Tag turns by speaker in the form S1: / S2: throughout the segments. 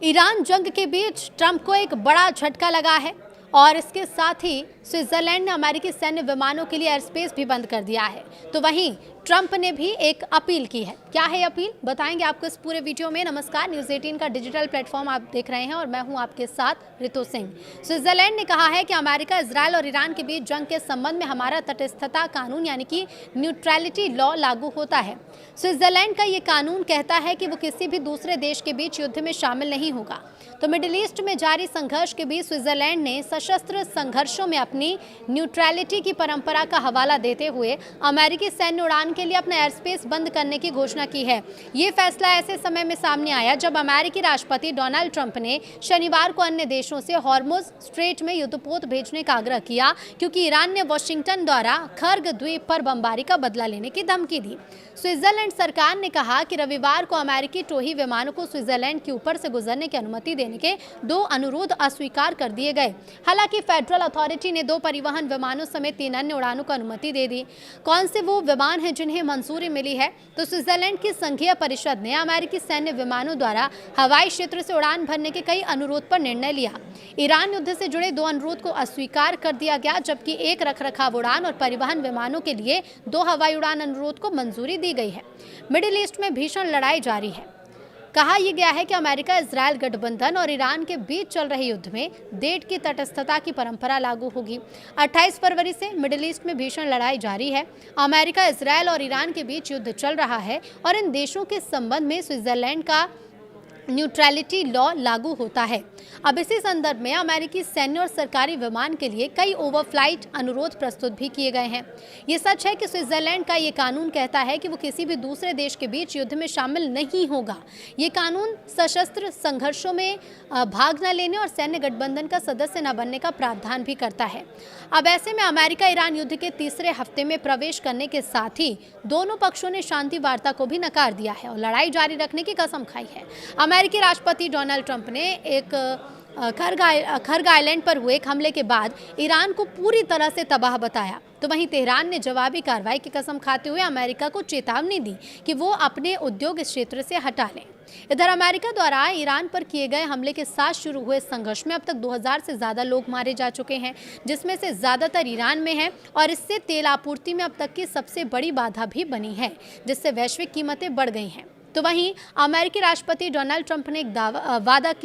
S1: Iran जंग के बीच Trump को एक बड़ा झटका लगा है और इसके साथ ही स्विट्जरलैंड ने अमेरिकी सैन्य विमानों के लिए एयर स्पेस भी बंद कर दिया है। तो वहीं ट्रंप ने भी एक अपील की है। क्या है अपील, बताएंगे आपको इस पूरे वीडियो में। नमस्कार, न्यूज़ 18 का डिजिटल प्लेटफॉर्म आप देख रहे हैं और मैं हूं आपके साथ रितु सिंह। स्विट्जरलैंड ने कहा है कि अमेरिका, इजरायल और ईरान के बीच जंग के संबंध में हमारा तटस्थता कानून यानी कि न्यूट्रलिटी लॉ लागू होता है। स्विट्जरलैंड का ये कानून कहता है कि वो किसी भी दूसरे देश के बीच युद्ध में शामिल नहीं होगा। तो मिडिल ईस्ट में जारी संघर्ष के बीच स्विट्जरलैंड ने सशस्त्र संघर्षों में अपनी न्यूट्रलिटी की परंपरा का हवाला देते हुए अमेरिकी सैन्य उड़ान के लिए अपना एयर स्पेस बंद करने की घोषणा की है। ये फैसला ऐसे समय में सामने आया जब अमेरिकी राष्ट्रपति डोनाल्ड ट्रंप ने शनिवार को अन्य देशों से हॉर्मुज स्ट्रेट में युद्धपोत भेजने का आग्रह किया, क्योंकि ईरान ने वाशिंगटन द्वारा खर्ग द्वीप पर बमबारी का बदला लेने की धमकी दी। स्विट्जरलैंड सरकार ने कहा कि रविवार को अमेरिकी टोही विमानों को स्विट्जरलैंड के ऊपर से गुजरने की अनुमति देने के 2 अनुरोध अस्वीकार कर दिए गए। हालांकि फेडरल अथॉरिटी ने 2 परिवहन विमानों समेत 3 अन्य उड़ानों को अनुमति दे दी। कौन से वो विमान हैं जिन्हें मंजूरी मिली है? तो स्विट्जरलैंड की संघीय परिषद ने अमेरिकी सैन्य विमानों द्वारा हवाई क्षेत्र से उड़ान भरने के कई अनुरोध पर निर्णय लिया। ईरान युद्ध से जुड़े 2 अनुरोध को अस्वीकार कर दिया गया, जबकि एक रखरखाव उड़ान और परिवहन विमानों के लिए 2 हवाई उड़ान अनुरोध को मंजूरी दी गई है। मिडिल ईस्ट में भीषण लड़ाई जारी है। कहा यह गया है कि अमेरिका इजरायल गठबंधन और ईरान के बीच चल रहे युद्ध में डेढ़ की तटस्थता की परंपरा लागू होगी। 28 फरवरी से मिडिल ईस्ट में भीषण लड़ाई जारी है। अमेरिका, इजरायल और ईरान के बीच युद्ध चल रहा है और इन देशों के संबंध में स्विट्जरलैंड का न्यूट्रलिटी लॉ लागू होता है। अब इसी संदर्भ में अमेरिकी सैन्य और सरकारी विमान के लिए कई ओवरफ्लाइट अनुरोध प्रस्तुत भी किए गए हैं। ये सच है कि स्विट्जरलैंड का ये कानून कहता है कि वो किसी भी दूसरे देश के बीच युद्ध में शामिल नहीं होगा। ये कानून सशस्त्र संघर्षों में भाग न लेने और सैन्य गठबंधन का सदस्य न बनने का प्रावधान भी करता है। अब ऐसे में अमेरिका ईरान युद्ध के तीसरे हफ्ते में प्रवेश करने के साथ ही दोनों पक्षों ने शांति वार्ता को भी नकार दिया है और लड़ाई जारी रखने की कसम खाई है। अमेरिकी राष्ट्रपति डोनाल्ड ट्रंप ने एक खर्ग आइलैंड पर हुए एक हमले के बाद ईरान को पूरी तरह से तबाह बताया। तो वहीं तेहरान ने जवाबी कार्रवाई की कसम खाते हुए अमेरिका को चेतावनी दी कि वो अपने उद्योग इस क्षेत्र से हटा लें। इधर अमेरिका द्वारा ईरान पर किए गए हमले के साथ शुरू हुए संघर्ष में अब तक 2000 से ज्यादा लोग मारे जा चुके हैं, जिसमें से ज्यादातर ईरान में हैं और इससे तेल आपूर्ति में अब तक की सबसे बड़ी बाधा भी बनी है, जिससे वैश्विक कीमतें बढ़ गई हैं। तो वहीं अमेरिकी राष्ट्रपति डोनाल्ड ट्रंप ने एक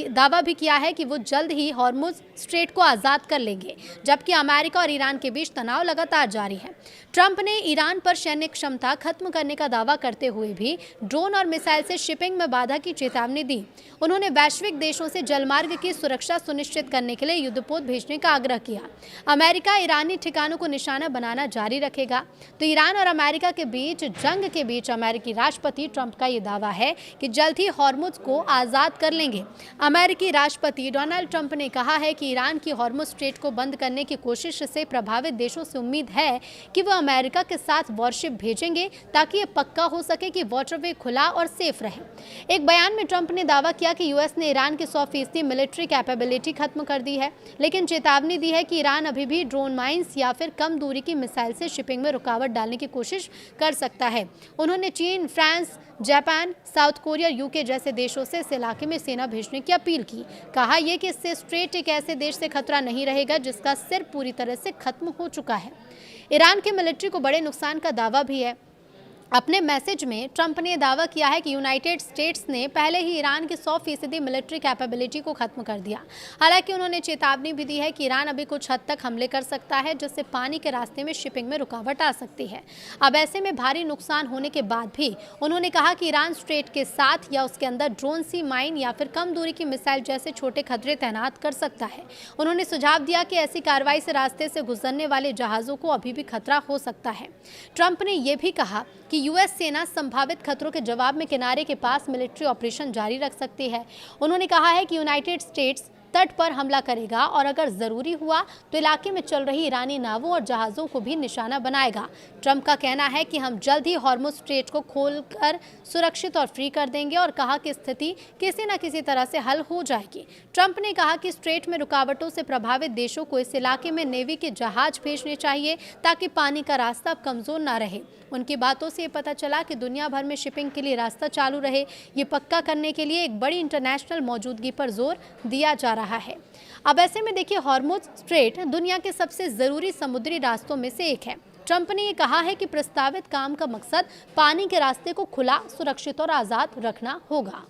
S1: दावा भी किया है कि वो जल्द ही हॉर्मुज स्ट्रेट को आज़ाद कर लेंगे, जबकि अमेरिका और ईरान के बीच तनाव लगातार जारी है। ट्रंप ने ईरान पर सैन्य क्षमता खत्म करने का दावा करते हुए भी ड्रोन और मिसाइल से शिपिंग में बाधा की चेतावनी दी। उन्होंने वैश्विक देशों से जलमार्ग की सुरक्षा सुनिश्चित करने के लिए युद्धपोत भेजने का आग्रह किया। अमेरिका ईरानी ठिकानों को निशाना बनाना जारी रखेगा। तो ईरान और अमेरिका के बीच जंग के बीच अमेरिकी राष्ट्रपति ट्रंप का ये दावा है कि जल्द ही हॉर्मुज को आजाद कर लेंगे। अमेरिकी राष्ट्रपति डोनाल्ड ट्रंप ने कहा है कि ईरान की हॉर्मुज स्ट्रेट को बंद करने की कोशिश से प्रभावित देशों से उम्मीद है कि वो अमेरिका के साथ वॉरशिप भेजेंगे, ताकि ये पक्का हो सके कि वाटरवे खुला और सेफ रहे। एक बयान में ट्रंप ने दावा किया कि यूएस ने ईरान की 100% मिलिट्री कैपेबिलिटी खत्म कर दी है, लेकिन चेतावनी दी है कि ईरान अभी भी ड्रोन माइंस या फिर कम दूरी की मिसाइल से शिपिंग में रुकावट डालने की कोशिश कर सकता है। उन्होंने चीन, France, Japan, south Korea, UK जैसे देशों से इस इलाके में सेना भेजने की अपील की। कहा यह कि इससे स्ट्रेट एक ऐसे देश से खतरा नहीं रहेगा जिसका सिर पूरी तरह से खत्म हो चुका है। ईरान की मिलिट्री को बड़े नुकसान का दावा भी है। अपने मैसेज में ट्रंप ने दावा किया है कि यूनाइटेड स्टेट्स ने पहले ही ईरान की 100% मिलिट्री कैपेबिलिटी को खत्म कर दिया। हालांकि उन्होंने चेतावनी भी दी है कि ईरान अभी कुछ हद तक हमले कर सकता है, जिससे पानी के रास्ते में शिपिंग में रुकावट आ सकती है। अब ऐसे में भारी नुकसान होने के बाद भी उन्होंने कहा कि ईरान स्ट्रेट के साथ या उसके अंदर ड्रोन सी माइन या फिर कम दूरी की मिसाइल जैसे छोटे खतरे तैनात कर सकता है। उन्होंने सुझाव दिया कि ऐसी कार्रवाई से रास्ते से गुजरने वाले जहाज़ों को अभी भी खतरा हो सकता है। ट्रंप ने यह भी कहा कि यूएस सेना संभावित खतरों के जवाब में किनारे के पास मिलिट्री ऑपरेशन जारी रख सकती है। उन्होंने कहा है कि यूनाइटेड स्टेट्स तट पर हमला करेगा और अगर जरूरी हुआ तो इलाके में चल रही ईरानी नावों और जहाज़ों को भी निशाना बनाएगा। ट्रंप का कहना है कि हम जल्द ही हॉर्मुज स्ट्रेट को खोलकर सुरक्षित और फ्री कर देंगे और कहा कि स्थिति किसी न किसी तरह से हल हो जाएगी। ट्रंप ने कहा कि स्ट्रेट में रुकावटों से प्रभावित देशों को इस इलाके में नेवी के जहाज भेजने चाहिए, ताकि पानी का रास्ता अब कमजोर न रहे। उनकी बातों से पता चला कि दुनिया भर में शिपिंग के लिए रास्ता चालू रहे, ये पक्का करने के लिए एक बड़ी इंटरनेशनल मौजूदगी पर जोर दिया जा रहा है। अब ऐसे में देखिए, हॉर्मुज़ स्ट्रेट दुनिया के सबसे ज़रूरी समुद्री रास्तों में से एक है। ट्रंप ने ये कहा है कि प्रस्तावित काम का मकसद पानी के रास्ते को खुला, सुरक्षित और आज़ाद रखना होगा।